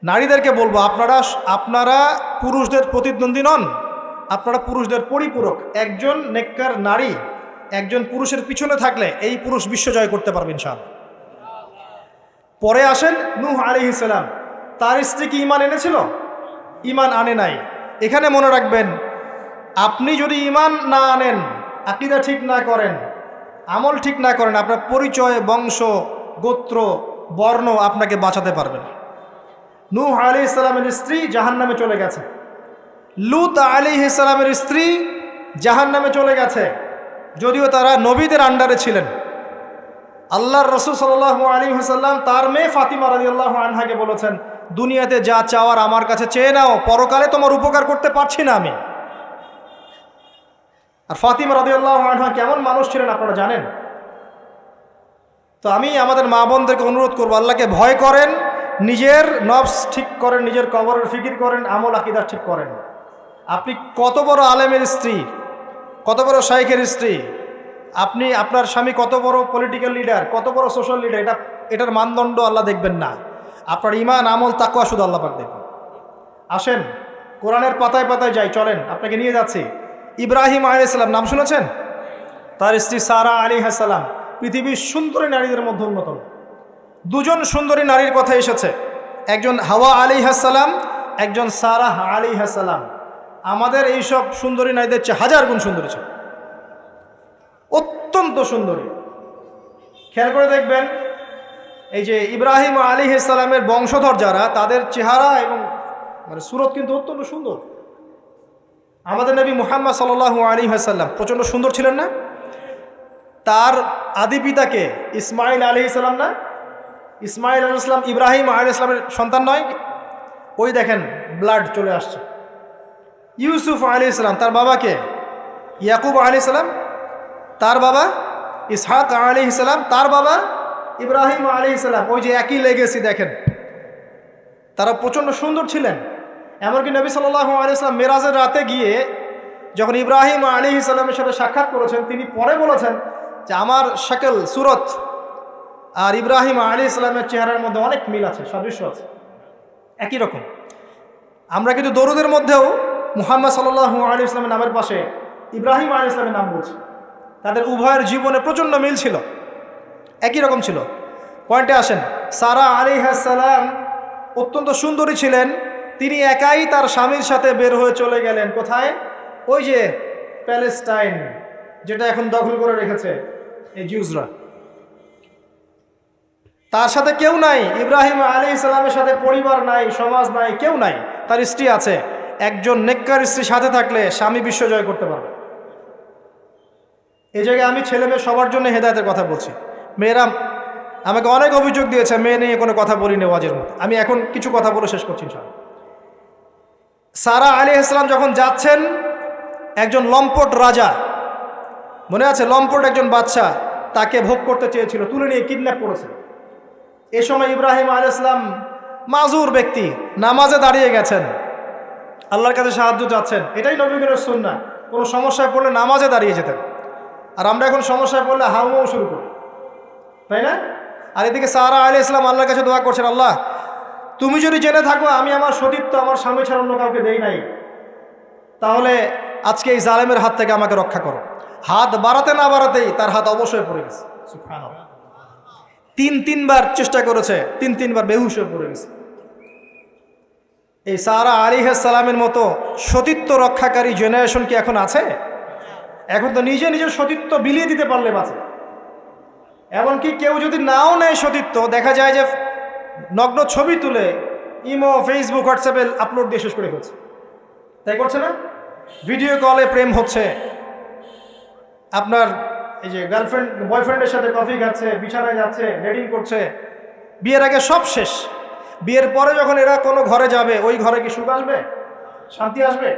নারীদেরকে বলবো, আপনারা পুরুষদের প্রতিদ্বন্দ্বী নন, আপনারা পুরুষদের পরিপূরক। একজন নেককার নারী একজন পুরুষের পিছনে থাকলে এই পুরুষ বিশ্ব জয় করতে পারবে ইনশাআল্লাহ। পরে আসেন নূহ আলাইহিস সালাম, তার স্ত্রী কি ঈমান এনেছিল? ঈমান আনে নাই। এখানে মনে রাখবেন, আপনি যদি ঈমান না আনেন, আকীদা ঠিক না করেন, আমল ঠিক না করেন, আপনার পরিচয়, বংশ, গোত্র, বর্ণ আপনাকে বাঁচাতে পারবে না। নূহ আলাইহিস সালামের স্ত্রী জাহান্নামে চলে গেছে, লূত আলাইহিস সালামের স্ত্রী জাহান্নামে চলে গেছে, যদিও তারা নবীদের আন্ডারে ছিলেন। আল্লাহর রাসূল সাল্লাল্লাহু আলাইহি ওয়াসাল্লাম তার মেয়ে ফাতিমা রাদিয়াল্লাহু আনহাকে বলেছেন, দুনিয়াতে যা চাওয়ার আমার কাছে চেয়ে নাও, পরকালে তোমার উপকার করতে পারছি না আমি। আর ফাতিমা রাদিয়াল্লাহু আনহা কেমন মানুষ ছিলেন আপনারা জানেন। তো আমি আমাদের মা বোনদেরকে অনুরোধ করবো, আল্লাহকে ভয় করেন, নিজের নফস ঠিক করেন, নিজের কবরের ফিকির করেন, আমল আকীদা ঠিক করেন। আপনি কত বড় আলেমের স্ত্রী, কত বড় শাইখের স্ত্রী, আপনি আপনার স্বামী কত বড় পলিটিক্যাল লিডার, কত বড় সোশ্যাল লিডার, এটার মানদণ্ড আল্লাহ দেখবেন না। আপনার ঈমান, আমল, তাকওয়া শুধু আল্লাহ পাক দেখবেন। আসেন কোরআনের পাতায় পাতায় যাই, চলেন আপনাকে নিয়ে যাচ্ছি। ইব্রাহিম আলাইহিস সালাম নাম শুনেছেন? তার স্ত্রী সারা আলাইহিস সালাম পৃথিবীর সুন্দরী নারীদের মধ্যে অন্যতম। দুজন সুন্দরী নারীর কথা এসেছে, একজন হাওয়া আলাইহিস সালাম, একজন সারা আলাইহিস সালাম। আমাদের এইসব সুন্দরী নারীদের চেয়ে হাজার গুণ সুন্দরী ছিল, অত্যন্ত সুন্দরী। খেয়াল করে দেখবেন, এই যে ইব্রাহিম আলাইহিস সালামের বংশধর যারা, তাদের চেহারা এবং সুরত কিন্তু অত্যন্ত সুন্দর। আমাদের নবী মুহাম্মদ সাল্লাল্লাহু আলাইহি ওয়াসাল্লাম প্রচণ্ড সুন্দর ছিলেন না? তার আদি পিতাকে ইসমাইল আলাইহিস সালাম না? ইসমাইল আলাইহিস সালাম ইব্রাহিম আলাইহিস সালামের সন্তান নয়? ওই দেখেন ব্লাড চলে আসছে। ইউসুফ আলাইহিস সালাম, তার বাবাকে ইয়াকুব আলাইহিস সালাম, তার বাবা ইসহাক আলাইহিস সালাম, তার বাবা ইব্রাহিম আলাইহিস সালাম, ওই যে একই লেগেসি দেখেন। তারা প্রচণ্ড সুন্দর ছিলেন। এমনকি নবী সাল্লাল্লাহু আলাইহি ওয়াসাল্লাম মেরাজের রাতে গিয়ে যখন ইব্রাহিম আলাইহিস সালামের সাথে সাক্ষাৎ করেছেন, তিনি পরে বলেছেন যে আমার শাকল, সুরত আর ইব্রাহিম আলাইহিস সালামের চেহারার মধ্যে অনেক মিল আছে, সাদৃশ্য আছে, একই রকম। আমরা কিন্তু দরুদের মধ্যেও মুহাম্মদ সাল্লাল্লাহু আলাইহি ওয়াসাল্লামের নামের পাশে ইব্রাহিম আলাইহিস সালামের নাম বলছি। তাদের উভয়ের জীবনে প্রচণ্ড মিল ছিল, একই রকম ছিল। পয়েন্টে আসেন, সারা আলাইহিস সালাম অত্যন্ত সুন্দরী ছিলেন। তিনি একাই তার স্বামীর সাথে বের হয়ে চলে গেলেন কোথায়? ওই যে প্যালেস্টাইন, যেটা এখন দখল করে রেখেছে এই জিউসরা। তার সাথে কেউ নাই, ইব্রাহিম আলাইহিস সালামের সাথে পরিবার নাই, সমাজ নাই, কেউ নাই। তার স্ত্রী আছে। একজন নেককার স্ত্রী সাথে থাকলে স্বামী বিশ্ব জয় করতে পারবে। এই জায়গায় আমি ছেলে মেয়ে সবার জন্য হেদায়েতের কথা বলছি। মেয়েরা আমাকে অনেক অভিযোগ দিয়েছে, মেয়ে নিয়ে কোনো কথা বলিনি ওয়াজের মতো। আমি এখন কিছু কথা বলে শেষ করছি ইনশাআল্লাহ। সারা আলাইহিস সালাম যখন যাচ্ছেন, একজন লম্পট রাজা, মনে আছে, লম্পট একজন বাদশা তাকে ভোগ করতে চেয়েছিল, তুলে নিয়ে কিডন্যাপ করেছে। এ সময় ইব্রাহিম আলাইহিস সালাম মাজুর ব্যক্তি, নামাজে দাঁড়িয়ে গেছেন, আল্লাহর কাছে সাহায্য চাচ্ছেন। এটাই নবীদের সুন্নাহ। কোনো সমস্যায় পড়লে নামাজে দাঁড়িয়ে যেতেন। আর আমরা এখন সমস্যায় পড়লে হাউমাউ শুরু করি, তাই না? আর এদিকে সারা আলাইহিস সালাম আল্লাহর কাছে দোয়া করছেন, আল্লাহ তুমি যদি জেনে থাকো আমি আমার সতীত্ব আমার স্বামী ছাড়া অন্য কাউকে দেই নাই, তাহলে আজকে এই জালেমের হাত থেকে আমাকে রক্ষা করো। হাত বাড়াতে না বাড়াতেই তার হাত অবশ্যই পড়ে গেছে। সুবহানাল্লাহ। তিনবার চেষ্টা করেছে, তিনবার বেহুশ হয়ে পড়ে গেছে। এই সারা আলাইহিস সালামের মতো সতীত্ব রক্ষাকারী জেনারেশন কি এখন আছে? এখন তো নিজের সতীত্ব বিলিয়ে দিতে পারলে বাঁচে। এমনকি কেউ যদি নাও নেয় সতীত্ব, দেখা যায় যে নগ্ন ছবি তুলে ইমো, ফেসবুক, হোয়াটসঅ্যাপে আপলোড দিয়ে শেষ করে ফেলছে। তাই করছে না? ভিডিও কলে প্রেম হচ্ছে, আপনার এই যে গার্লফ্রেন্ড বয়ফ্রেন্ডের সাথে কফি খাচ্ছে, বিছানায় যাচ্ছে, ডেটিং করছে। বিয়ের আগে সব শেষ। বিয়ের পরে যখন এরা কোনো ঘরে যাবে, ওই ঘরে কি সুখ আসবে, শান্তি আসবে?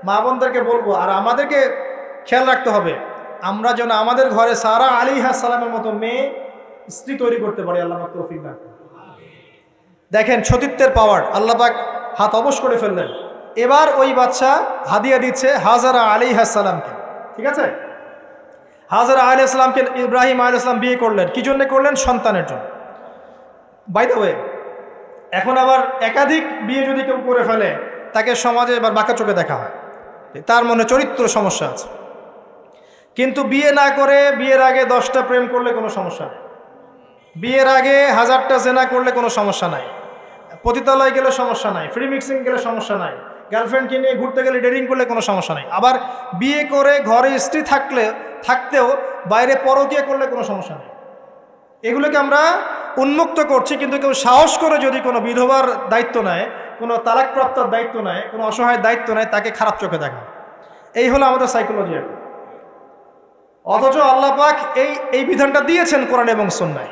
মা বোনদেরকে বলবো, আর আমাদেরকে খেয়াল রাখতে হবে, আমরা যেন আমাদের ঘরে সারা আলাইহিস সালামের মতো মেয়ে, স্ত্রী তৈরি করতে পারি। আল্লাহ পাক তৌফিক দান। দেখেন সতীত্বের পাওয়ার, আল্লাহ পাক হাত অবশ করে ফেললেন। এবার ওই বাচ্চা হাদিয়া দিচ্ছে হাজারা আলাইহিস সালামকে। ঠিক আছে, হাজারা আলাইহিস সালামকে ইব্রাহিম আলাইহিস সালাম বিয়ে করলেন। কি জন্য করলেন? সন্তানের জন্য। বাই দ্য ওয়ে, এখন আবার একাধিক বিয়ে যদি কেউ করে ফেলে তাকে সমাজে এবার বাঁকা চোখে দেখা হয়, তার মনে চরিত্র সমস্যা আছে। কিন্তু বিয়ে না করে বিয়ের আগে 10টা প্রেম করলে কোনো সমস্যা নেই, বিয়ের আগে 1000টা জেনা করলে কোনো সমস্যা নাই, পতিতালয় গেলে সমস্যা নাই, ফ্রি মিক্সিং গেলে সমস্যা নাই, গার্লফ্রেন্ডকে নিয়ে ঘুরতে গেলে ডেটিং করলে কোনো সমস্যা নাই। আবার বিয়ে করে ঘরে স্ত্রী থাকতেও বাইরে পরকীয়া করলে কোনো সমস্যা নেই। এগুলোকে আমরা উন্মুক্ত করছি, কিন্তু কেউ সাহস করে যদি কোনো বিধবার দায়িত্ব নেয়, কোনো তালাকপ্রাপ্তর দায়িত্ব নেয়, কোনো অসহায়ের দায়িত্ব নেয়, তাকে খারাপ চোখে দেখা। এই হলো আমাদের সাইকোলজি এখন। অথচ আল্লাহ পাক এই বিধানটা দিয়েছেন কোরআন এবং সুন্নায়।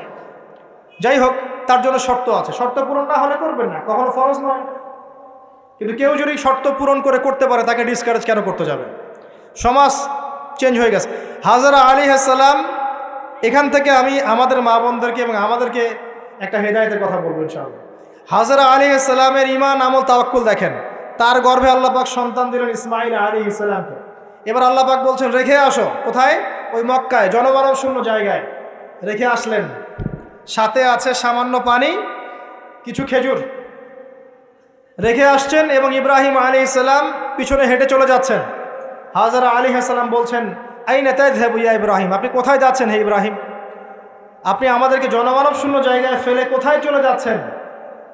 যাই হোক, তার জন্য শর্ত আছে, শর্ত পূরণ না হলে করবেন না, কখনো ফরজ নয়। কিন্তু কেউ যদি শর্ত পূরণ করতে পারে, তাকে ডিসকারেজ কেন করতে যাবে? সমাজ চেঞ্জ হয়ে গেছে। হাজরা আলাইহিস সালাম, এখান থেকে আমি আমাদের মা বোনদেরকে এবং আমাদেরকে একটা হেদায়েতের কথা বলবো ইনশাআল্লাহ। হাজরা আলাইহিস সালামের ঈমান, আমল, তাওয়াক্কুল দেখেন। তার গর্ভে আল্লাহ পাক সন্তান দিলেন ইসমাঈল আলাইহিস সালামকে। এবার আল্লাহ পাক বলছেন রেখে আসো। কোথায়? ওই মক্কায়, জনমানব শূন্য জায়গায় রেখে আসলেন। সাথে আছে সামান্য পানি, কিছু খেজুর রেখে আসছেন, এবং ইব্রাহিম আলাইহিস সালাম পিছনে হেঁটে চলে যাচ্ছেন। হাজরা আলাইহিস সালাম বলছেন আইনা তাযহাবু ইয়া ইব্রাহিম, আপনি কোথায় যাচ্ছেন হে ইব্রাহিম? আপনি আমাদেরকে জনমানব শূন্য জায়গায় ফেলে কোথায় চলে যাচ্ছেন?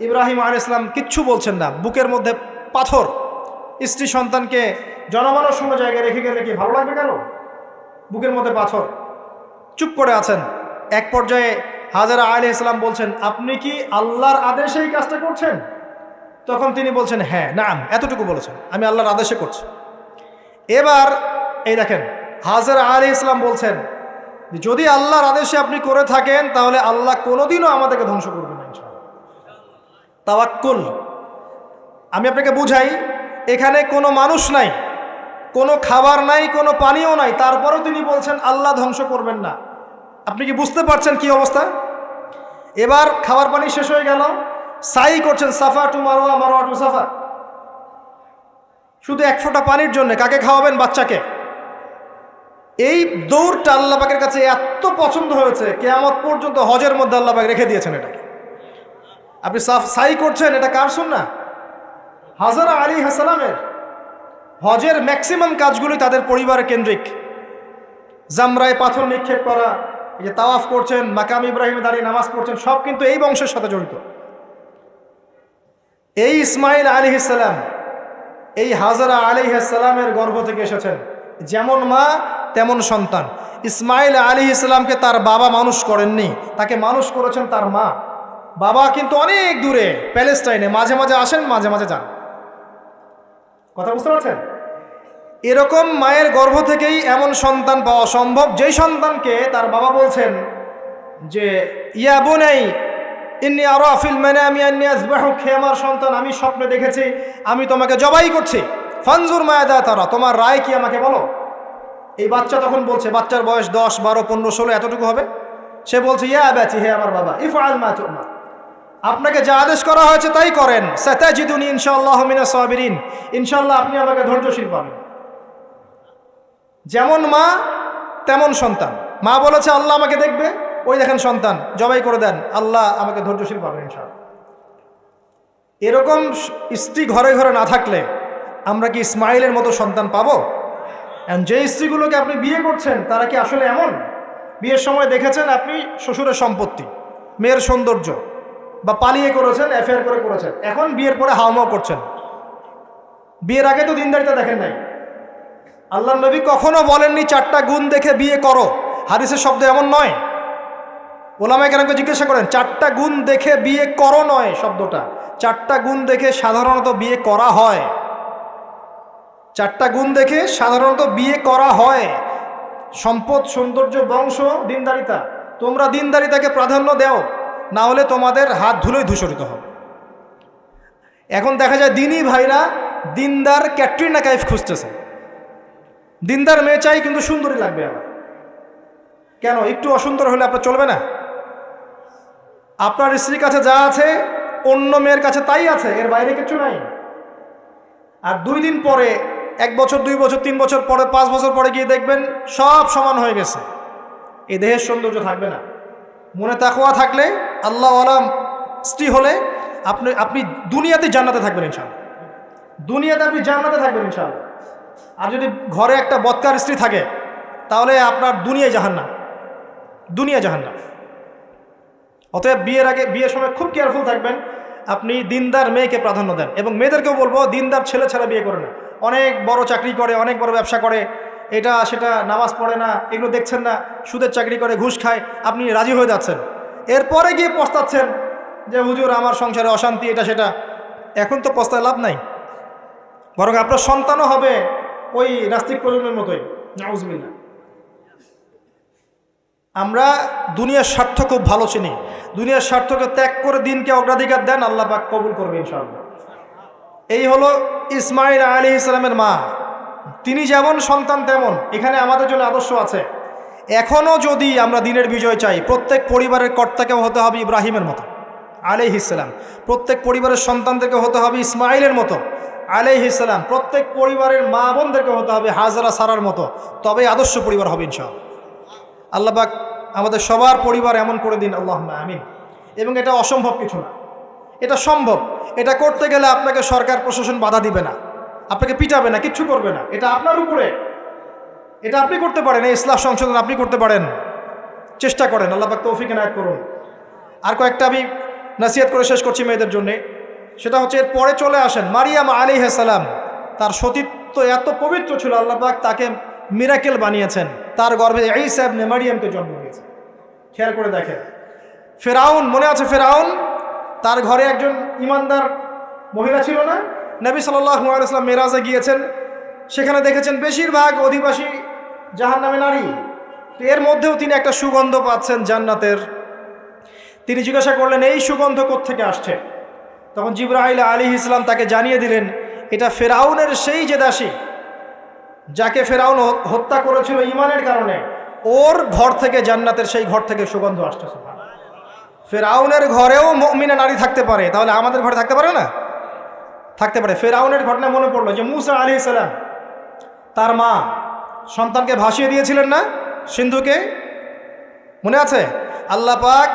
ইব্রাহিম আলাইহিস সালাম কিচ্ছু বলছেন না, বুকের মধ্যে পাথর। স্ত্রী সন্তানকে জনমানব শূন্য জায়গায় রেখে গেলে কি ভালো লাগবে কারো? বুকের মধ্যে পাথর, চুপ করে আছেন। এক পর্যায়ে হাজরা আলাইহিস সালাম বলছেন আপনি কি আল্লাহর আদেশে এই কাজটা করছেন? তখন তিনি বলছেন হ্যাঁ, নাম, এতটুকু বলেছেন, আমি আল্লাহর আদেশে করছি। এবার এই দেখেন, হাজরা আলাইহিস সালাম বলছেন যদি আল্লাহর আদেশে আপনি করে থাকেন, তাহলে আল্লাহ কোনোদিনও আমাদেরকে ধ্বংস করবেন না ইনশাআল্লাহ। তাওয়াক্কুল। আমি আপনাকে বুঝাই, এখানে কোনো মানুষ নাই, কোনো খাবার নাই, কোনো পানিও নাই, তারপরেও তিনি বলছেন আল্লাহ ধ্বংস করবেন না। আপনি কি বুঝতে পারছেন কি অবস্থা? এবার খাবার পানি শেষ হয়ে গেল, সাই করছেন সাফা টু মারওয়া, মারওয়া টু সাফা, শুধু এক ফোঁটা পানির জন্য। কাকে খাওয়াবেন? বাচ্চাকে। এই দৌড়টা আল্লাহ পাকের কাছে এত পছন্দ হয়েছে, কিয়ামত পর্যন্ত হজের মধ্যে আল্লাহ পাক রেখে দিয়েছেন এটাকে। আপনি সাই করছেন, এটা কার সুন্নাহ? হাজরা আলাইহিস সালামের। হজের ম্যাক্সিমাম কাজগুলি তাদের পরিবার কেন্দ্রিক। জামরায় পাথর নিক্ষেপ করা, এই যে তাওয়াফ করছেন, মাকাম ইব্রাহিমে দাঁড়িয়ে নামাজ পড়ছেন, সব কিন্তু এই বংশের সাথে জড়িত। এই ইসমাঈল আলাইহিস সালাম, এই হাজরা আলাইহিস সালামের গর্ভ থেকে এসেছেন। যেমন মা তেমন সন্তান। ইসমাঈল আলাইহিস সালামকে তার বাবা মানুষ করেননি, তাকে মানুষ করেছেন তার মা। বাবা কিন্তু অনেক দূরে প্যালেস্টাইনে, মাঝে মাঝে আসেন, মাঝে মাঝে যান। কথা বুঝতে পারছেন? এরকম মায়ের গর্ভ থেকেই এমন সন্তান পাওয়া সম্ভব, যেই সন্তানকে তার বাবা বলছেন যে ইয়া বুনাই ইন্নী আরা ফিল মানামি আন্নী আযবাহুক, হে আমার সন্তান, আমি স্বপ্নে দেখেছি আমি তোমাকে জবাই করছি, ফানজুর মায়াদা তারা, তোমার রায় কি আমাকে বলো। এই বাচ্চা তখন বলছে, বাচ্চার বয়স 10, 12, 15, 16 এতটুকু হবে। সে বলছে ইয়া আবাতি, হে আমার বাবা, ইফআল মা তু'মার, আপনাকে যা আদেশ করা হয়েছে তাই করেন। সাতাজিদুনি ইনশাআল্লাহু মিনাস সাবিরিন, ইনশাআল্লাহ আপনি আমাকে ধৈর্যশীল পাবেন। যেমন মা তেমন সন্তান। মা বলেছে আল্লাহ আমাকে দেখবে, ওই দেখেন সন্তান, জবাই করে দেন, আল্লাহ আমাকে ধৈর্যশীল পাবেন ইনশাআল্লাহ। এরকম স্ত্রী ঘরে ঘরে না থাকলে আমরা কি ইসমাইলের মতো সন্তান পাবো? যে স্ত্রীগুলোকে আপনি বিয়ে করছেন তারা কি আসলে এমন? বিয়ের সময় দেখেছেন আপনি শ্বশুরের সম্পত্তি, মেয়ের সৌন্দর্য, বা পালিয়ে করেছেন, অ্যাফেয়ার করে করেছেন, এখন বিয়ের পরে হাওমাও করছেন। বিয়ের আগে তো দিনদারিতা দেখেন নাই। আল্লাহ নবী কখনো বলেননি 4টা গুণ দেখে বিয়ে করো, হাদিসের শব্দ এমন নয়। ওলামায়ে কেরামকে জিজ্ঞাসা করেন 4টা গুণ দেখে বিয়ে করো নয় শব্দটা, 4টা গুণ দেখে সাধারণত বিয়ে করা হয়। 4টা গুণ দেখে সাধারণত বিয়ে করা হয়। সম্পদ, সৌন্দর্য, বংশ, দিনদারিতা। তোমরা দিনদারিতাকে প্রাধান্য দাও, না হলে তোমাদের হাত ধুলোয় ধূসরিত হবে। এখন দেখা যায় দিনী ভাইরা দিনদার ক্যাটরিনা কাইফ খুঁজতেছে। দিনদার মেয়ে চাই, কিন্তু সুন্দরী লাগবে আমার। কেন? একটু অসুন্দর হলে আপনার চলবে না? আপনার স্ত্রীর কাছে যা আছে অন্য মেয়ের কাছে তাই আছে, এর বাইরে কিছু নাই। আর 2 দিন পরে, 1 বছর, 2 বছর, 3 বছর পরে, 5 বছর পরে গিয়ে দেখবেন সব সমান হয়ে গেছে। এই দেহের সৌন্দর্য থাকবে না। মনে তাকওয়া থাকলে, আল্লাহওয়ালা স্ত্রী হলে আপনি আপনি দুনিয়াতে জান্নাতে থাকবেন ইনশাআল্লাহ। দুনিয়াতে আপনি জান্নাতে থাকবেন ইনশাআল্লাহ। আর যদি ঘরে একটা বদকার স্ত্রী থাকে তাহলে আপনার দুনিয়ায় জাহান্নাম, দুনিয়া জাহান্নাম। অতএব বিয়ের আগে, বিয়ের সময় খুব কেয়ারফুল থাকবেন। আপনি দিনদার মেয়েকে প্রাধান্য দেন, এবং মেয়েদেরকেও বলবো দিনদার ছেলে ছাড়া বিয়ে করে না। অনেক বড় চাকরি করে, অনেক বড় ব্যবসা করে, এটা সেটা, নামাজ পড়ে না, এগুলো দেখছেন না, সুদের চাকরি করে, ঘুষ খায়, আপনি রাজি হয়ে যাচ্ছেন, এরপরে গিয়ে পস্তাচ্ছেন যে হুজুর আমার সংসারে অশান্তি, এটা সেটা। এখন তো পস্তায় লাভ নাই, বরং আপনার সন্তানও হবে ওই নাস্তিক প্রজন্মের মতোই, নাউজুবিল্লাহ। আমরা দুনিয়ার স্বার্থ খুব ভালো চিনি, দুনিয়ার স্বার্থকে ত্যাগ করে দিনকে অগ্রাধিকার দেন, আল্লাহ পাক কবুল করবে ইনশাআল্লাহ। এই হলো ইসমাইল আলাইহিস সালামের মা, তিনি যেমন সন্তান তেমন এখানে আমাদের জন্য আদর্শ আছে। এখনও যদি আমরা দিনের বিজয় চাই, প্রত্যেক পরিবারের কর্তাকেও হতে হবে ইব্রাহিমের মতো আলাইহিস সালাম, প্রত্যেক পরিবারের সন্তানদেরকে হতে হবে ইসমাইলের মতো আলাইহিস সালাম, প্রত্যেক পরিবারের মা বোনদেরকে হতে হবে হাজরা সারার মতো, তবে আদর্শ পরিবার হবে ইনশাআল্লাহ। আল্লাহ পাক আমাদের সবার পরিবার এমন করে দিন, আল্লাহুম্মা আমিন। এবং এটা অসম্ভব কিছু না, এটা সম্ভব। এটা করতে গেলে আপনাকে সরকার প্রশাসন বাধা দিবে না, আপনাকে পিটাবে না, কিচ্ছু করবে না, এটা আপনার উপরে, এটা আপনি করতে পারেন। এই ইসলাহ সংশোধন আপনি করতে পারেন, চেষ্টা করেন, আল্লাহ পাক তৌফিক এনায়েত করুন। আর কয়েকটা আমি নসিহত করে শেষ করছি মেয়েদের জন্যে, সেটা হচ্ছে এর পরে চলে আসেন মারিয়াম আলাইহিস সালাম। তার সতীত্ব এত পবিত্র ছিল, আল্লাহ পাক তাকে মিরাকেল বানিয়েছেন, তার গর্ভে ঈসা ইবনে মারিয়ামকে জন্ম দিয়েছেন। খেয়াল করে দেখেন, ফেরাউন, মনে আছে ফেরাউন, তার ঘরে একজন ইমানদার মহিলা ছিল না? নবী সাল্লাল্লাহু আলাইহি ওয়াসাল্লাম মেরাজে গিয়েছেন, সেখানে দেখেছেন বেশিরভাগ অধিবাসী জাহান্নামে নারী, এর মধ্যেও তিনি একটা সুগন্ধ পাচ্ছেন জান্নাতের। তিনি জিজ্ঞাসা করলেন এই সুগন্ধ কোত্থেকে আসছে? তখন জিবরাইল আলাইহিস সালাম তাকে জানিয়ে দিলেন, এটা ফেরাউনের সেই যে দাসী যাকে ফেরাউন হত্যা করেছিল ঈমানের কারণে, ওর ঘর থেকে, জান্নাতের সেই ঘর থেকে সুগন্ধ আসছে। ফেরাউনের ঘরেও মুমিনা নারী থাকতে পারে, তাহলে আমাদের ঘরে থাকতে পারে না? থাকতে পারে। ফেরাউনের ঘটনা মনে পড়লো যে মুসা আলাইহিস সালাম, তার মা সন্তানকে ভাসিয়ে দিয়েছিলেন না সিন্ধুকে, মনে আছে? আল্লাহ পাক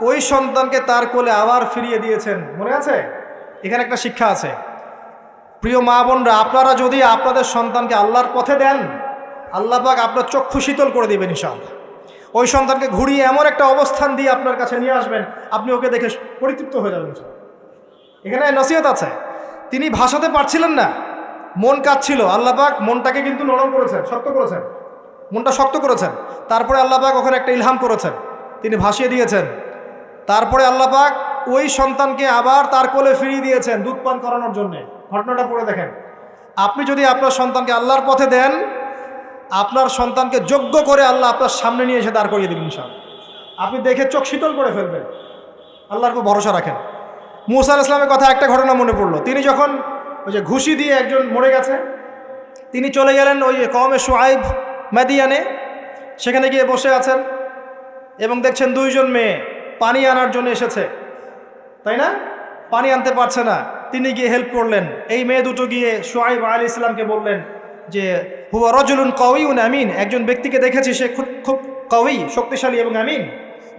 ওই সন্তানকে তার কোলে আবার ফিরিয়ে দিয়েছেন, মনে আছে? এখানে একটা শিক্ষা আছে। প্রিয় মা বোনরা, আপনারা যদি আপনাদের সন্তানকে আল্লাহর পথে দেন, আল্লাহ পাক আপনার চক্ষু শীতল করে দেবেন ইনশাআল্লাহ। ওই সন্তানকে ঘুরিয়ে এমন একটা অবস্থান দিয়ে আপনার কাছে নিয়ে আসবেন, আপনি ওকে দেখে পরিতৃপ্ত হয়ে যাবেন ইনশাআল্লাহ। এখানে নসিহত আছে, তিনি ভাসাতে পারছিলেন না, মন কাঁদছিল, আল্লাহ পাক মনটাকে কিন্তু নরম করেছেন, শক্ত করেছেন, মনটা শক্ত করেছেন। তারপরে আল্লাহ পাক ওখানে একটা ইলহাম করেছেন, তিনি ভাসিয়ে দিয়েছেন। তারপরে আল্লাহ পাক ওই সন্তানকে আবার তার কোলে ফিরিয়ে দিয়েছেন দুধ পান করানোর জন্যে। ঘটনাটা পড়ে দেখেন। আপনি যদি আপনার সন্তানকে আল্লাহর পথে দেন, আপনার সন্তানকে যোগ্য করে আল্লাহ আপনার সামনে নিয়ে এসে দাঁড় করিয়ে দেবেন ইনশাআল্লাহ। আপনি দেখে চোখ শীতল করে ফেলবেন, আল্লাহর উপর ভরসা রাখেন। মুসা আলাইহিস সালামের কথা একটা ঘটনা মনে পড়লো। তিনি যখন ওই যে ঘুষি দিয়ে একজন মরে গেছে, তিনি চলে গেলেন ওই কওমে শুআইব মাদিয়ানে, সেখানে গিয়ে বসে আছেন এবং দেখছেন দুইজন মেয়ে পানি আনার জন্য এসেছে, তাই না? পানি আনতে পারছে না, তিনি গিয়ে হেল্প করলেন। এই মেয়ে দুটো গিয়ে শুআইব আলাইহিস সালামকে বললেন যে হুয়া রাজুলুন কাওয়িউন আমিন, একজন ব্যক্তিকে দেখেছি সে খুব কাওয়ি, শক্তিশালী এবং আমিন,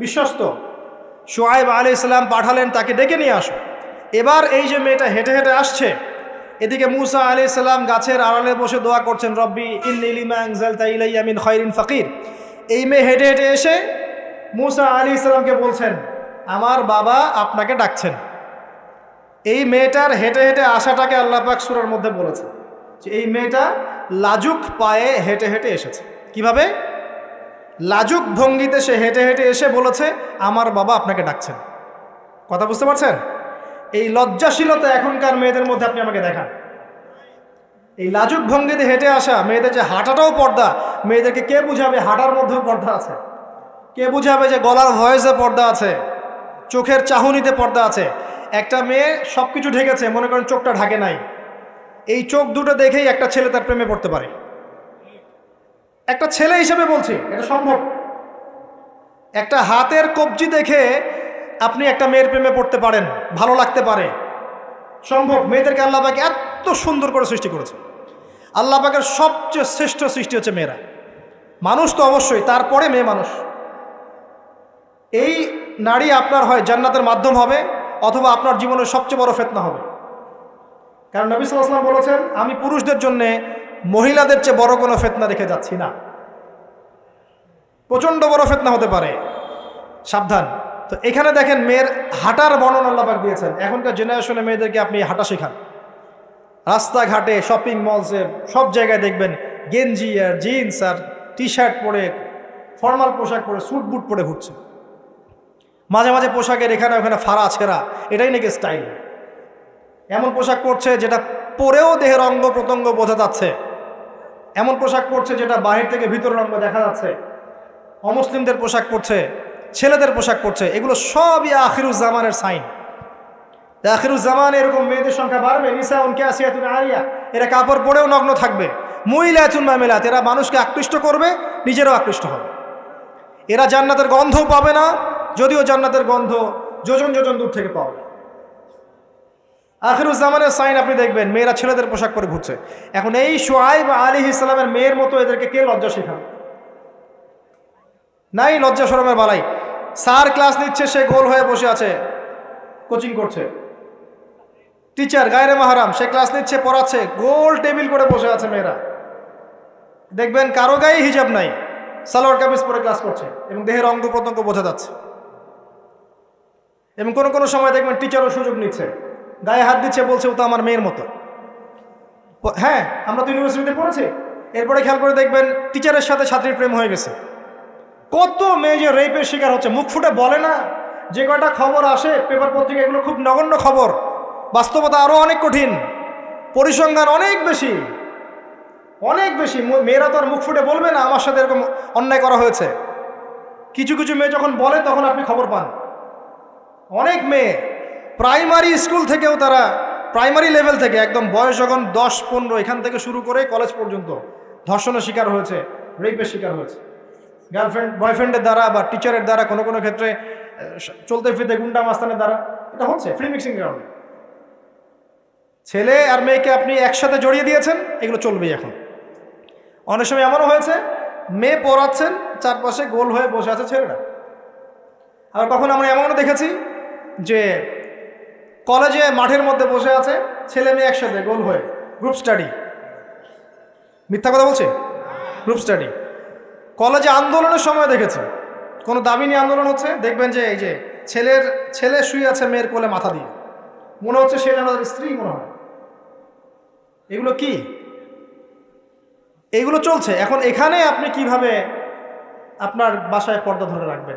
বিশ্বস্ত। শুআইব আলাইহিস সালাম পাঠালেন তাকে ডেকে নিয়ে আসো। এবার এই যে মেয়েটা হেঁটে হেঁটে আসছে, এদিকে মুসা আলাইহিস সালাম গাছের আড়ালে বসে দোয়া করছেন, রব্বি ইন্নী লিমা আনজালতা ইলাইয়া মিন খায়রিন ফাকির। এই মেয়ে হেঁটে হেঁটে এসে মুসা আলাইহিস সালামকে বলছেন, আমার বাবা আপনাকে ডাকছেন। এই মেয়েটার হেঁটে হেঁটে আসাটাকে আল্লাহ পাক সূরার মধ্যে বলেছে যে এই মেয়েটা লাজুক পায়ে হেঁটে হেঁটে এসেছে। কিভাবে? লাজুক ভঙ্গিতে সে হেঁটে হেঁটে এসে বলেছে, আমার বাবা আপনাকে ডাকছেন। কথা বুঝতে পারছেন? এই লজ্জাশীলতা এখনকার মেয়েদের মধ্যে আপনি আমাকে দেখান। এই লাজুক ভঙ্গিতে হেঁটে আসা মেয়েদের যে হাঁটাটাও পর্দা, মেয়েদেরকে কে বুঝাবে হাঁটার মধ্যেও পর্দা আছে? কে বুঝাবে যে গলার ভয়েসে পর্দা আছে, চোখের চাহনিতে পর্দা আছে? একটা মেয়ে সব কিছু ঢেকেছে, মনে করেন চোখটা ঢাকে নাই, এই চোখ দুটো দেখেই একটা ছেলে তার প্রেমে পড়তে পারে। একটা ছেলে হিসেবে বলছি, এটা সম্ভব। একটা হাতের কবজি দেখে আপনি একটা মেয়ের প্রেমে পড়তে পারেন, ভালো লাগতে পারে, সম্ভব। মেয়েদেরকে আল্লাহ পাক এত সুন্দর করে সৃষ্টি করেছে। আল্লাহ পাকের সবচেয়ে শ্রেষ্ঠ সৃষ্টি হচ্ছে মেয়েরা। মানুষ তো অবশ্যই, তারপরে মেয়ে মানুষ। এই নারী আপনার হয় জান্নাতের মাধ্যম হবে, অথবা আপনার জীবনের সবচেয়ে বড় ফিতনা হবে। কারণ নবী সাল্লাল্লাহু আলাইহি ওয়াসাল্লাম বলেছেন, আমি পুরুষদের জন্য মহিলাদের চেয়ে বড় কোনো ফিতনা রেখে যাচ্ছি না। প্রচণ্ড বড় ফিতনা হতে পারে, সাবধান। তো এখানে দেখেন মেয়ের হাঁটার বর্ণনা আল্লাহ পাক দিয়েছেন। এখনকার জেনারেশনে মেয়েদেরকে আপনি হাঁটা শেখান, রাস্তাঘাটে, শপিং মলসে, সব জায়গায় দেখবেন গেঞ্জি আর জিন্স আর টি শার্ট পরে, ফর্মাল পোশাক পরে, স্যুট বুট পরে ঘুরছে। মাঝে মাঝে পোশাকের এখানে ওখানে ফাড়া ছেঁড়া, এটাই নাকি স্টাইল। এমন পোশাক পরছে যেটা পরেও দেহের অঙ্গ প্রত্যঙ্গ বোঝা যাচ্ছে, এমন পোশাক পরছে যেটা বাহির থেকে ভিতরের অঙ্গ দেখা যাচ্ছে। অমুসলিমদের পোশাক পরছে, ছেলেদের পোশাক পরছে, এগুলো সবই আখিরুজ্জামানের সাইন। আখিরুজ্জামানে এরকম মেয়েদের সংখ্যা বাড়বে। নিসাউন কাসিয়াতুন আরিয়া, এরা কাপড় পরেও নগ্ন থাকবে। মুইলাতুন মামিলাত, এরা মানুষকে আকৃষ্ট করবে, নিজেরও আকৃষ্ট হবে। এরা জান্নাতের গন্ধও পাবে না, যদিও জান্নাতের গন্ধ যোজন যোজন দূর থেকে পাবে। আখিরুজ্জামানের সাইন আপনি দেখবেন, মেয়েরা ছেলেদের পোশাক পরে ঘুরছে। এখন এই শুআয়ব আলাইহিস সালামের মেয়ের মতো এদেরকে কে লজ্জা শেখাবে? নাই লজ্জা শরমের বালাই। স্যার ক্লাস নিচ্ছে, সে গোল হয়ে বসে আছে, কোচিং করছে। টিচার গায়রে মাহারাম, সে ক্লাস নিচ্ছে, পড়াচ্ছে, গোল টেবিল করে বসে আছে মেয়েরা। দেখবেন কারো গায়ে হিজাব নাই, সালোয়ার কামিজ পরে ক্লাস করছে এবং দেহের অঙ্গ প্রত্যঙ্গ বোঝা যাচ্ছে। এবং কোনো কোনো সময় দেখবেন টিচারও সুযোগ নিচ্ছে, গায়ে হাত দিচ্ছে, বলছে ও তো আমার মেয়ের মতো। হ্যাঁ, আমরা তো ইউনিভার্সিটিতে পড়েছি। এরপরে খেয়াল করে দেখবেন টিচারের সাথে ছাত্রীর প্রেম হয়ে গেছে। কত মেয়ে যে রেপের শিকার হচ্ছে, মুখ ফুটে বলে না। যে কয়টা খবর আসে পেপার পত্রিকা, এগুলো খুব নগণ্য খবর, বাস্তবতা আরও অনেক কঠিন, পরিসংখ্যান অনেক বেশি, অনেক বেশি। মেয়েরা তো আর মুখ ফুটে বলবে না আমার সাথে এরকম অন্যায় করা হয়েছে। কিছু কিছু মেয়ে যখন বলে তখন আপনি খবর পান। অনেক মেয়ে প্রাইমারি স্কুল থেকেও, তারা প্রাইমারি লেভেল থেকে একদম বয়স যখন 10-15 এখান থেকে শুরু করে কলেজ পর্যন্ত ধর্ষণের শিকার হয়েছে, রেপের শিকার হয়েছে, গার্লফ্রেন্ড বয়ফ্রেন্ডের দ্বারা বা টিচারের দ্বারা, কোনো কোনো ক্ষেত্রে চলতে ফিরতে গুন্ডা মাস্তানের দ্বারা। এটা হচ্ছে ফ্রি মিক্সিং কারণে। ছেলে আর মেয়েকে আপনি একসাথে জড়িয়ে দিয়েছেন, এগুলো চলবেই। এখন অনেক সময় এমনও হয়েছে, মেয়ে পড়াচ্ছেন, চারপাশে গোল হয়ে বসে আছে ছেলেরা। আবার কখন আমরা এমনও দেখেছি যে কলেজে মাঠের মধ্যে বসে আছে ছেলে মেয়ে একসাথে গোল হয়ে, গ্রুপ স্টাডি। মিথ্যা কথা বলছে? Group study. কলেজে আন্দোলনের সময় দেখেছি, কোনো দাবি নিয়ে আন্দোলন হচ্ছে, দেখবেন যে এই যে ছেলে শুয়ে আছে মেয়ের কোলে মাথা দিয়ে, মনে হচ্ছে সে যেন স্ত্রী মনে হয়। এগুলো কি? এগুলো চলছে। এখন এখানে আপনি কিভাবে আপনার বাসায় পর্দা ধরে রাখবেন?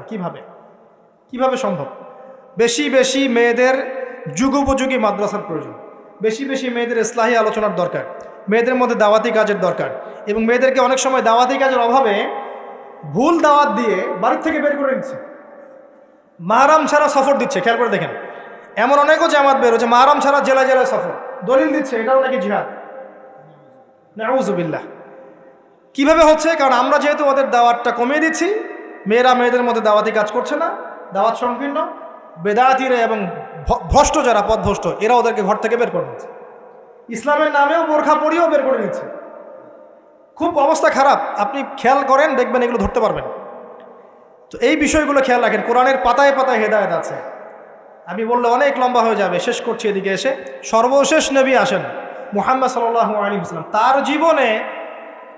কিভাবে সম্ভব? বেশি বেশি মেয়েদের যুগোপযোগী মাদ্রাসার প্রয়োজন, বেশি বেশি মেয়েদের ইসলাহি আলোচনার দরকার, মেয়েদের মধ্যে দাওয়াতি কাজের দরকার। এবং মেয়েদেরকে অনেক সময় দাওয়াতি কাজের অভাবে ভুল দাওয়াত দিয়ে বাড়ির থেকে বের করে দিচ্ছে, মাহরাম ছাড়া সফর দিচ্ছে। খেয়াল করে দেখেন, এমন অনেকও জামাত বের হচ্ছে মাহরাম ছাড়া জেলায় জেলায় সফর, দলিল দিচ্ছে এটাও নাকি জিহাদ। নাউযুবিল্লাহ। কিভাবে হচ্ছে? কারণ আমরা যেহেতু ওদের দাওয়াতটা কমিয়ে দিচ্ছি, মেয়েরা মেয়েদের মধ্যে দাওয়াতি কাজ করছে না, দাওয়াত সংকীর্ণ, বেদাতিরা এবং ভ্রষ্ট যারা পথভ্রষ্ট, এরা ওদেরকে ঘর থেকে বের করে নিচ্ছে, ইসলামের নামেও বোরখা পরিয়েও বের করে নিচ্ছে। খুব অবস্থা খারাপ। আপনি খেয়াল করেন, দেখবেন এগুলো ধরতে পারবেন। তো এই বিষয়গুলো খেয়াল রাখেন। কোরআনের পাতায় পাতায় হেদায়েত আছে। আমি বললে অনেক লম্বা হয়ে যাবে, শেষ করছি এদিকে এসে। সর্বশেষ নবী আসেন মুহাম্মদ সাল্লাল্লাহু আলাইহি ওয়াসাল্লাম। তার জীবনে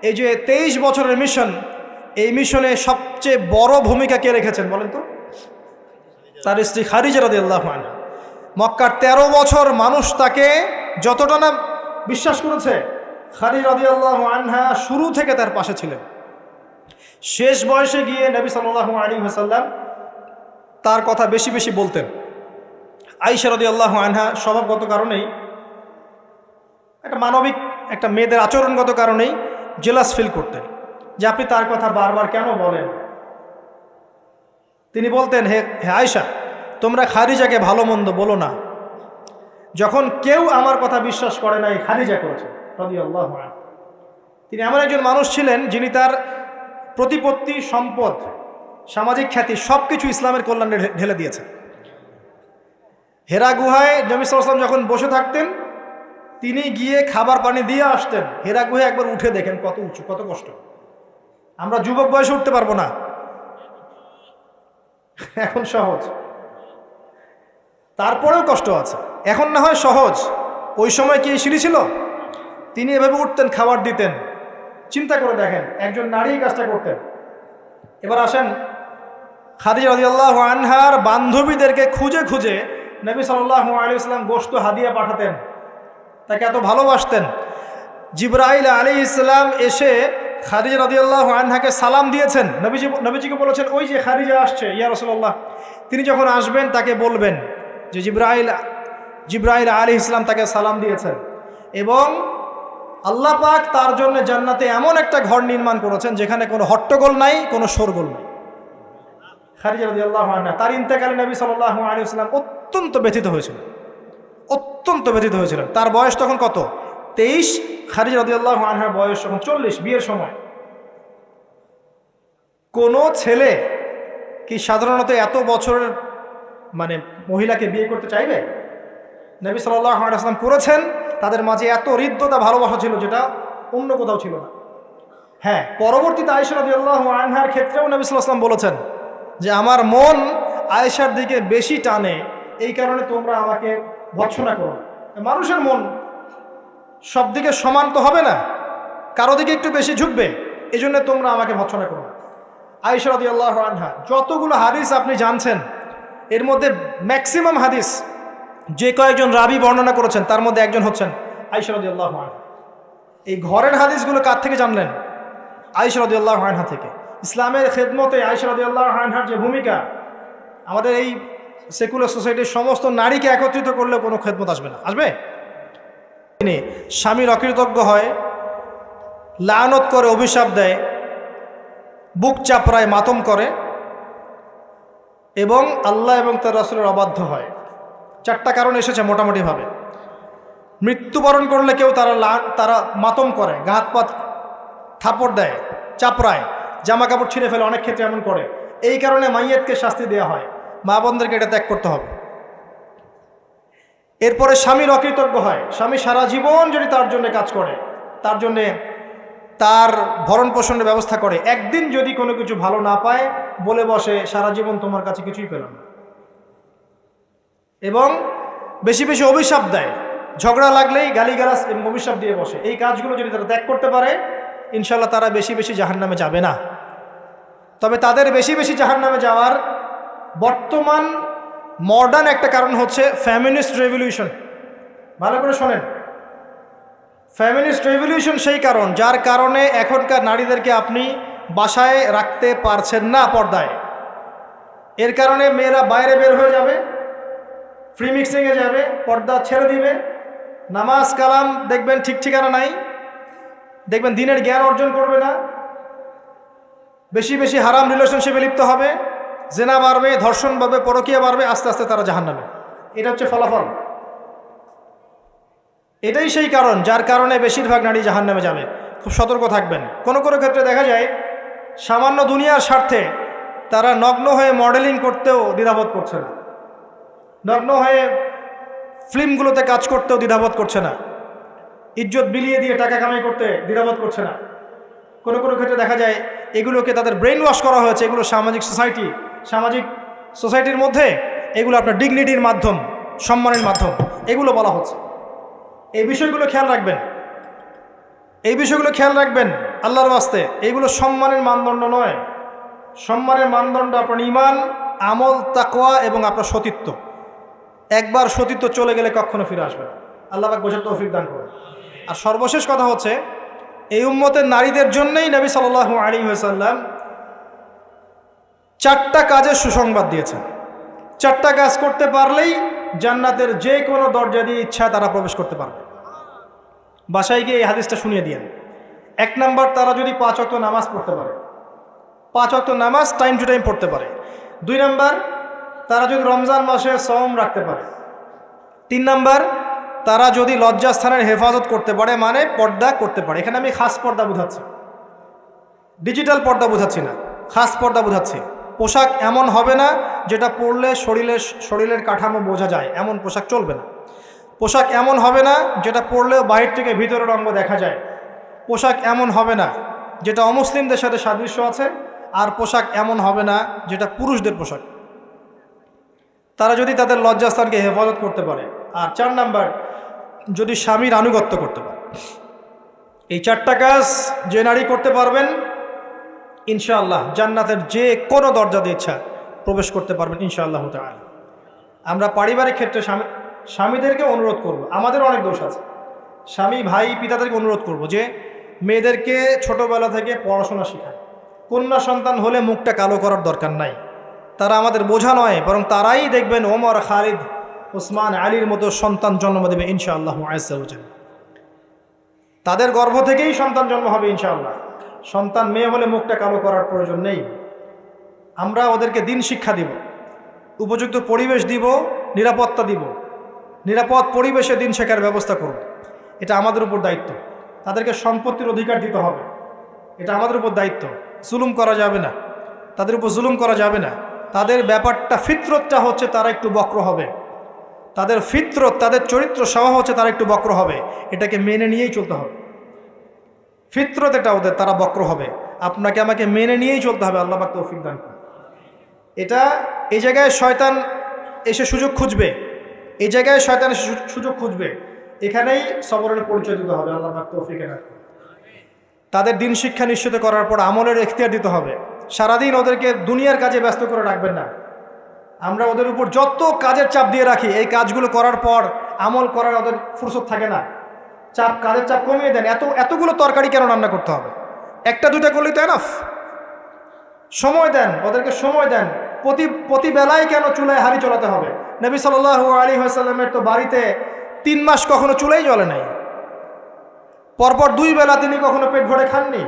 এই যে 23 বছরের মিশন, এই মিশনে সবচেয়ে বড় ভূমিকা কে রেখেছেন বলেন তো? তার স্ত্রী খাদিজা রাদিয়াল্লাহু আনহা। মক্কার 13 বছর মানুষ তাকে যতটা না বিশ্বাস করেছে, খাদিজা রাদিয়াল্লাহু আনহা শুরু থেকে তার পাশে ছিলেন। শেষ বয়সে গিয়ে নবী সাল্লাল্লাহু আলাইহি ওয়াসাল্লাম তার কথা বেশি বেশি বলতেন। আয়েশা রাদিয়াল্লাহু আনহা স্বভাবগত কারণেই, একটা মানবিক, একটা মেয়েদের আচরণগত কারণেই জেলাস ফিল করতেন যে আপনি তার কথা বারবার কেন বলেন। তিনি বলতেন, হে আয়েশা, তোমরা খাদিজাকে ভালো মন্দ বলো না। যখন কেউ আমার কথা বিশ্বাস করে নাই, খাদিজা করেছে রাদিয়াল্লাহু আনহা। তিনি এমন একজন মানুষ ছিলেন যিনি তার প্রতিপত্তি, সম্পদ, সামাজিক খ্যাতি সব কিছু ইসলামের কল্যাণে ঢেলে দিয়েছেন। হেরা গুহায় নবী সাল্লাল্লাহু আলাইহি ওয়াসাল্লাম যখন বসে থাকতেন, তিনি গিয়ে খাবার পানি দিয়ে আসতেন। হেরা গুহায় একবার উঠে দেখেন কত উঁচু, কত কষ্ট। আমরা যুবক বয়সে উঠতে পারবো না, এখন সহজ। তারপরেও কষ্ট আছে। এখন না হয় সহজ, ওই সময় কি সিঁড়ি ছিল? তিনি এভাবে উঠতেন, খাবার দিতেন। চিন্তা করে দেখেন, একজন নারী কাজটা করতেন। এবার আসেন, খাদিজা রাদিয়াল্লাহু আনহার বান্ধবীদেরকে খুঁজে খুঁজে নবী সাল্লাল্লাহু আলাইহি ওয়াসাল্লাম গোশত হাদিয়া পাঠাতেন, তাকে এত ভালোবাসতেন। জিবরাইল আলাইহিস সালাম এসে খাদিজা রাদিয়াল্লাহু আনহাকে সালাম দিয়েছেন। নবীজিকে বলেছেন, ওই যে খাদিজা আসছে ইয়া রাসূলুল্লাহ, তিনি যখন আসবেন তাকে বলবেন যে জিবরাইল আলাইহিস সালাম তাকে সালাম দিয়েছেন, এবং আল্লাহ পাক তার জন্য জান্নাতে এমন একটা ঘর নির্মাণ করেছেন যেখানে কোনো হট্টগোল নাই, কোনো শোরগোল নাই। খাদিজা রাদিয়াল্লাহু আনহা, তার ইন্তেকালে নবী সাল্লাল্লাহু আলাইহি ওয়াসাল্লাম অত্যন্ত ব্যথিত হয়েছিলেন, অত্যন্ত ব্যথিত হয়েছিলেন। তার বয়স তখন কত? 23। খাদিজা রাদিয়াল্লাহু আনহার বয়স তখন 40, বিয়ের সময়। কোনো ছেলে কি সাধারণত এত বছরের মহিলাকে বিয়ে করতে চাইবে? নবী সাল্লাল্লাহু আলাইহি ওয়াসাল্লাম করেছেন। তাদের মাঝে এত হৃদ্যতা, ভালোবাসা ছিল যেটা অন্য কোথাও ছিল না। হ্যাঁ, পরবর্তীতে আয়েশা রাদিয়াল্লাহু আনহার ক্ষেত্রেও নবী সাল্লাল্লাহু আলাইহি ওয়াসাল্লাম বলেছেন যে আমার মন আয়েশার দিকে বেশি টানে, এই কারণে তোমরা আমাকে ভৎসনা করো। মানুষের মন সব দিকে সমান তো হবে না, কারো দিকে একটু বেশি ঝুঁকবে, এই জন্য তোমরা আমাকে ভৎসনা করো। আয়েশা রাদিয়াল্লাহু আনহা যতগুলো হাদিস আপনি জানছেন, এর মধ্যে ম্যাক্সিমাম হাদিস যে কয়েকজন রাবি বর্ণনা করেছেন তার মধ্যে একজন হচ্ছেন আয়েশা রাদিয়াল্লাহু আনহা। এই ঘরের হাদিসগুলো কার থেকে জানলেন? আয়েশা রাদিয়াল্লাহু আনহা থেকে। ইসলামের খেদমতে আয়েশা রাদিয়াল্লাহু আনহার যে ভূমিকা, আমাদের এই সেকুলার সোসাইটির সমস্ত নারীকে একত্রিত করলেও কোনো খেদমত আসবে না। আসবে? তিনি স্বামীর অকৃতজ্ঞ হয়, লানত করে, অভিশাপ দেয়, বুক চাপড়ায়, মাতম করে এবং আল্লাহ এবং তার রাসূলের অবাধ্য হয়। 4টা কারণ এসেছে মোটামুটিভাবে। মৃত্যুবরণ করলে কেউ তারা মাতম করে, গা হাত পা থাপড় দেয়, চাপড়ায়, জামা কাপড় ছিঁড়ে ফেলে, অনেক ক্ষেত্রে এমন করে। এই কারণে মাইয়াতকে শাস্তি দেওয়া হয়, মা বোনদেরকে এটা ত্যাগ করতে হবে। এরপরে স্বামীর অকৃতজ্ঞ হয়, স্বামী সারা জীবন যদি তার জন্য কাজ করে, তার জন্যে তার ভরণ পোষণের ব্যবস্থা করে, একদিন যদি কোনো কিছু ভালো না পায় বলে বসে সারা জীবন তোমার কাছে কিছুই পেলাম না, এবং বেশি বেশি অভিশাপ দেয়, ঝগড়া লাগলেই গালিগালাজ এবং অভিশাপ দিয়ে বসে। এই কাজগুলো যদি তারা ত্যাগ করতে পারে, ইনশাল্লাহ তারা বেশি বেশি জাহান্নামে যাবে না। তবে তাদের বেশি বেশি জাহান্নামে যাওয়ার বর্তমান মডার্ন একটা কারণ হচ্ছে ফ্যামিনিস্ট রেভলিউশন। ভালো করে শোনেন, ফ্যামিনিস্ট রেভলিউশন সেই কারণ যার কারণে এখনকার নারীদেরকে আপনি বাসায় রাখতে পারছেন না পর্দায়। এর কারণে মেয়েরা বাইরে বের হয়ে যাবে, ফ্রি মিক্সিংয়ে যাবে, পর্দা ছেড়ে দিবে, নামাজ কালাম দেখবেন ঠিক ঠিকানা নাই, দেখবেন দিনের জ্ঞান অর্জন করবে না, বেশি বেশি হারাম রিলেশনশিপে লিপ্ত হবে, জেনা বাড়বে, ধর্ষণ বাড়বে, পরকীয়া বাড়বে, আস্তে আস্তে তারা জাহান্নামে। এটা হচ্ছে ফলাফল। এটাই সেই কারণ যার কারণে বেশিরভাগ নারী জাহান্নামে যাবে। খুব সতর্ক থাকবেন। কোনো কোনো ক্ষেত্রে দেখা যায় সামান্য দুনিয়ার স্বার্থে তারা নগ্ন হয়ে মডেলিং করতেও দ্বিধাবোধ করছে না, নগ্ন হয়ে ফিল্মগুলোতে কাজ করতেও দ্বিধাবোধ করছে না, ইজ্জত বিলিয়ে দিয়ে টাকা কামাই করতে দ্বিধাবোধ করছে না। কোনো কোনো ক্ষেত্রে দেখা যায় এগুলোকে তাদের ব্রেন ওয়াশ করা হয়েছে, এগুলো সামাজিক সোসাইটির মধ্যে এগুলো আপনার ডিগনিটির মাধ্যম, সম্মানের মাধ্যম, এগুলো বলা হচ্ছে। এই বিষয়গুলো খেয়াল রাখবেন, এই বিষয়গুলো খেয়াল রাখবেন আল্লাহর ওয়াস্তে। এইগুলো সম্মানের মানদণ্ড নয়। সম্মানের মানদণ্ড আপনার ঈমান, আমল, তাকওয়া এবং আপনার সতীত্ব। একবার সতীত্ব চলে গেলে কখনো ফিরে আসবে না। আল্লাহ পাক বোঝার তৌফিক দান করুন। আর সর্বশেষ কথা হচ্ছে, এই উম্মতের নারীদের জন্যই নবী সাল্লাল্লাহু আলাইহি ওয়াসাল্লাম 4টা কাজের সুসংবাদ দিয়েছেন। 4টা কাজ করতে পারলেই জান্নাতের যে কোনো দরজা দিয়ে ইচ্ছা তারা প্রবেশ করতে পারবে। বাসায় গিয়ে এই হাদিসটা শুনিয়ে দিয়েন। 1 নাম্বার, তারা যদি 5 ওয়াক্ত নামাজ পড়তে পারে, 5 ওয়াক্ত নামাজ টাইম টু টাইম পড়তে পারে। 2 নাম্বার, তারা যদি রমজান মাসে সওম রাখতে পারে। 3 নাম্বার, তারা যদি লজ্জাস্থানের হেফাজত করতে পারে, মানে পর্দা করতে পারে। এখানে আমি খাস পর্দা বোঝাচ্ছি, ডিজিটাল পর্দা বোঝাচ্ছি না, খাস পর্দা বোঝাচ্ছি। পোশাক এমন হবে না যেটা পরলে শরীরের কাঠামো বোঝা যায়, এমন পোশাক চলবে না। পোশাক এমন হবে না যেটা পরলেও বাহির থেকে ভিতরের অঙ্গ দেখা যায়। পোশাক এমন হবে না যেটা অমুসলিমদের সাথে সাদৃশ্য আছে। আর পোশাক এমন হবে না যেটা পুরুষদের পোশাক। তারা যদি তাদের লজ্জাস্থানকে হেফাজত করতে পারে। আর 4 নাম্বার, যদি স্বামীর আনুগত্য করতে পারে। এই 4টা কাজ যে নারী করতে পারবেন, ইনশাআল্লাহ জান্নাতের যে কোনো দরজা দিয়ে ইচ্ছা প্রবেশ করতে পারবেন ইনশাআল্লাহ তাআলা। আমরা পারিবারিক ক্ষেত্রে স্বামীদেরকে অনুরোধ করব, আমাদের অনেক দোষ আছে, স্বামী ভাই পিতাদেরকে অনুরোধ করব যে মেয়েদেরকে ছোটবেলা থেকে পড়াশোনা শেখায়। কন্যা সন্তান হলে মুখটা কালো করার দরকার নাই, তারা আমাদের বোঝা নয়, বরং তারাই দেখবেন ওমর, খালিদ, ওসমান, আলীর মতো সন্তান জন্ম দেবে ইনশাআল্লাহ আযজা ওয়া জাল। তাদের গর্ভ থেকেই সন্তান জন্ম হবে ইনশাআল্লাহ। সন্তান মেয়ে হলে মুখটা কালো করার প্রয়োজন নেই। আমরা ওদেরকে দিন শিক্ষা দিব, উপযুক্ত পরিবেশ দিব, নিরাপত্তা দিব, নিরাপদ পরিবেশে দিন শেখার ব্যবস্থা করব। এটা আমাদের উপর দায়িত্ব। তাদেরকে সম্পত্তির অধিকার দিতে হবে, এটা আমাদের উপর দায়িত্ব। জুলুম করা যাবে না, তাদের উপর জুলুম করা যাবে না। তাদের ব্যাপারটা ফিতরতটা হচ্ছে তারা একটু বক্র হবে, তাদের ফিতরত, তাদের চরিত্র স্বভাব হচ্ছে তারা একটু বক্র হবে, এটাকে মেনে নিয়েই চলতে হবে। ফিতরত এটা ওদের, তারা বক্র হবে, আপনাকে আমাকে মেনে নিয়েই চলতে হবে। আল্লাহ পাক তৌফিক দান করুন। এটা এই জায়গায় শয়তান এসে সুযোগ খুঁজবে, এই জায়গায় শয়তান এসে সুযোগ খুঁজবে, এখানেই সবরের পরিচয় দিতে হবে। আল্লাহ পাক তৌফিক দান করুন। তাদের দিন শিক্ষা নিশ্চিত করার পর আমলের এখতিয়ার দিতে হবে। সারাদিন ওদেরকে দুনিয়ার কাজে ব্যস্ত করে রাখবেন না। আমরা ওদের উপর যত কাজের চাপ দিয়ে রাখি, এই কাজগুলো করার পর আমল করার ওদের ফুরসত থাকে না। কাজের চাপ কমিয়ে দেন। এতগুলো তরকারি কেন রান্না করতে হবে? 1-2টা করলেই তো এনাফ। সময় দেন, ওদেরকে সময় দেন। প্রতি বেলায় কেন চুলায় হাঁড়ি চলাতে হবে? নবী সাল্লাল্লাহু আলাইহি ওয়াসাল্লামের তো বাড়িতে 3 মাস কখনো চুলাই জ্বলে নাই, পরপর 2 বেলা তিনি কখনো পেট ভরে খাননি।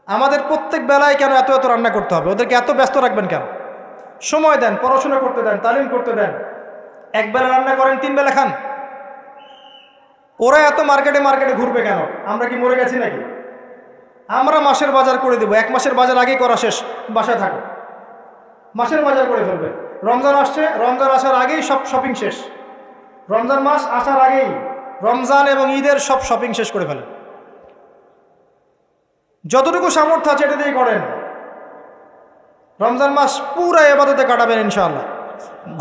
আমাদের প্রত্যেক বেলায় কেন এত রান্না করতে হবে? ওদেরকে এত ব্যস্ত রাখবেন কেন? সময় দেন, পড়াশোনা করতে দেন, তালিম করতে দেন। 1 বেলা রান্না করেন, 3 বেলা খান। ওরা এত মার্কেটে ঘুরবে কেন? আমরা কি মরে গেছি নাকি? আমরা মাসের বাজার করে দেব, 1 মাসের বাজার আগেই করা শেষ, বাসায় থাকো, মাসের বাজার করে ফেলবে। রমজান আসছে, রমজান আসার আগেই সব শপিং শেষ। রমজান মাস আসার আগেই রমজান এবং ঈদের সব শপিং শেষ করে ফেলেন। যতটুকু সামর্থ্য আছে এটা দিয়েই করেন। রমজান মাস পুরো ইবাদতে কাটাবেন ইনশাআল্লাহ।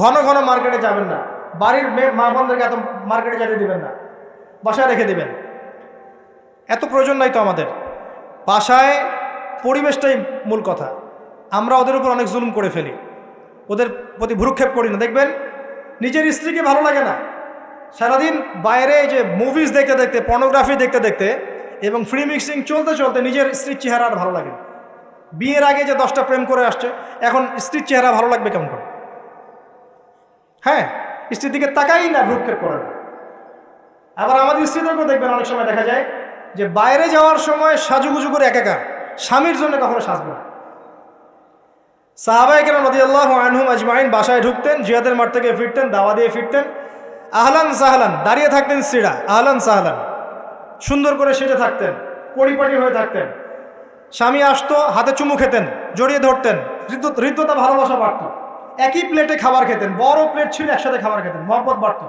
ঘন ঘন মার্কেটে যাবেন না, বাড়ির মা বোনদেরকে এত মার্কেটে যেতে দিবেন না, বাসায় রেখে দিবেন। এত প্রয়োজন নাই তো আমাদের। বাসায় পরিবেশটাই মূল কথা। আমরা ওদের উপর অনেক জুলুম করে ফেলি, ওদের প্রতি ভ্রুক্ষেপ করি না। দেখবেন নিজের স্ত্রীকে ভালো লাগে না, সারাদিন বাইরে যে মুভিজ দেখতে দেখতে, পর্নোগ্রাফি দেখতে দেখতে এবং ফ্রি মিক্সিং চলতে চলতে নিজের স্ত্রীর চেহারা আর ভালো লাগে না। বিয়ের আগে যে 10টা প্রেম করে আসছে, এখন স্ত্রীর চেহারা ভালো লাগবে কেমন করে? হ্যাঁ, স্ত্রীর দিকে তাকাই না, ভ্রুক্ষেপ করে না। আবার আমাদের স্ত্রীদেরকেও দেখবেন অনেক সময় দেখা যায় যে বাইরে যাওয়ার সময় সাজুগুজু করে একাকার, স্বামীর জন্য কখনো সাজবে না। সাহাবায়ে কেরাম রাদিয়াল্লাহু আনহুম আজমাইন বাসায় ঢুকতেন, জিহাদের মাঠ থেকে ফিরতেন, দাওয়া দিয়ে ফিরতেন, আহলান সাহলান দাঁড়িয়ে থাকতেন স্ত্রীরা, আহলান সাহলান সুন্দর করে সেজে থাকতেন, পরিপাটি হয়ে থাকতেন। স্বামী আসতো, হাতে চুমু খেতেন, জড়িয়ে ধরতেন, হৃদ্যতা ভালোবাসা বাড়ত। একই প্লেটে খাবার খেতেন, বড় প্লেট ছিল, একসাথে খাবার খেতেন, মহব্বত বাড়ত।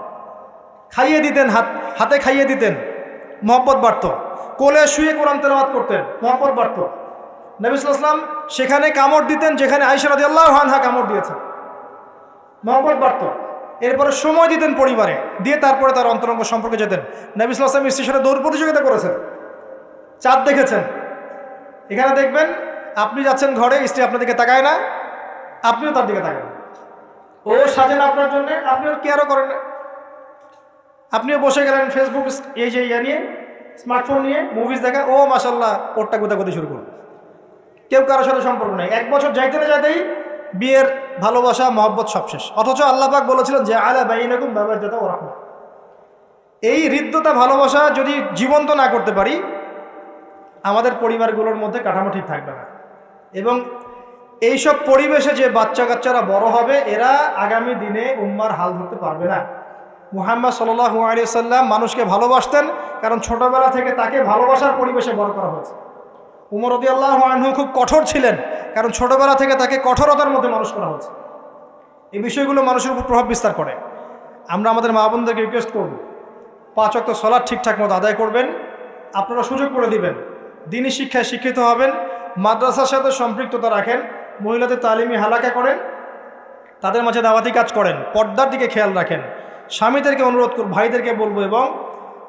খাইয়ে দিতেন, হাতে খাইয়ে দিতেন, মহব্বত বাড়ত। কোলে শুয়ে কোরআন তেলাওয়াত করতেন, মহব্বত বাড়ত। নবী সাল্লাল্লাহু আলাইহি ওয়াসাল্লাম সেখানে কামড় দিতেন যেখানে আয়েশা রাদিয়াল্লাহু আনহা কামড় দিয়েছেন, মহব্বত বাড়ত। এরপরে সময় দিতেন পরিবারে, দিয়ে তারপরে তার অন্তরঙ্গ সম্পর্কে যেতেন। নবী সাল্লাল্লাহু আলাইহি ওয়াসাল্লাম স্ত্রীর সাথে দৌড় প্রতিযোগিতা করেছেন, চাঁদ দেখেছেন। এখানে দেখবেন আপনি যাচ্ছেন ঘরে, স্ত্রী আপনার দিকে তাকায় না, আপনিও তার দিকে তাকান। ও সাজেন আপনার জন্য, আপনিও কেয়ারও করেন না। আপনিও বসে গেলেন ফেসবুক এই যে নিয়ে, স্মার্টফোন নিয়ে মুভিজ দেখা, ও মাশাল্লাহ ওরটা গোদাগুদি শুরু করুন। কেউ কারোর সাথে সম্পর্ক নেই। 1 বছর যাইতে না যাইতেই বিয়ের ভালোবাসা মহব্বত সব শেষ। অথচ আল্লাহ পাক বলেছিলেন যে আলা বাইনাকুম মাওয়াদ্দাতা ওয়া রাহমা। এই হৃদ্যতা ভালোবাসা যদি জীবন্ত না করতে পারি, আমাদের পরিবারগুলোর মধ্যে কাঠামো ঠিক থাকবে না। এবং এইসব পরিবেশে যে বাচ্চা কাচ্চারা বড় হবে, এরা আগামী দিনে উম্মার হাল ধরতে পারবে না। মুহাম্মদ সাল্লাল্লাহু আলাইহি ওয়াসাল্লাম মানুষকে ভালোবাসতেন, কারণ ছোটবেলা থেকে তাকে ভালোবাসার পরিবেশে বড় করা হয়েছে। উমর রাদিয়াল্লাহু আনহু খুব কঠোর ছিলেন, কারণ ছোটবেলা থেকে তাকে কঠোরতার মধ্যে মানুষ করা হয়েছে। এই বিষয়গুলো মানুষের উপর প্রভাব বিস্তার করে। আমরা আমাদের মা বোনদেরকে রিকোয়েস্ট করব, 5 ওয়াক্ত সালাত ঠিকঠাক মতো আদায় করবেন। আপনারা সুযোগ করে দিবেন, দ্বীনি শিক্ষায় শিক্ষিত হবেন, মাদ্রাসার সাথে সম্পৃক্ততা রাখেন, মহিলাদের তালিমি হালাকা করেন, তাদের মাঝে দাওয়াতি কাজ করেন, পর্দার দিকে খেয়াল রাখেন। স্বামীদেরকে অনুরোধ করব, ভাইদেরকে বলবো এবং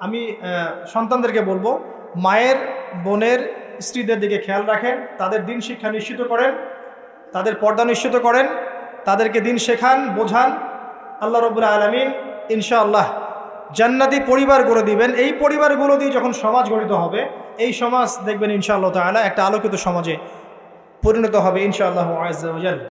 আমি সন্তানদেরকে বলবো, মায়ের, বোনের, স্ত্রীদের দিকে খেয়াল রাখেন, তাদের দিন শিক্ষা নিশ্চিত করেন, তাদের পর্দা নিশ্চিত করেন, তাদেরকে দিন শেখান, বোঝান। আল্লাহ রাব্বুল আলামিন ইনশাআল্লাহ জান্নাতি পরিবার গড়ে দিবেন। এই পরিবারগুলো দিয়ে যখন সমাজ গঠিত হবে, এই সমাজ দেখবেন ইনশাআল্লাহ তাআলা একটা আলোকিত সমাজে পরিণত হবে ইনশাআল্লাহ আযজা ওয়া জাল।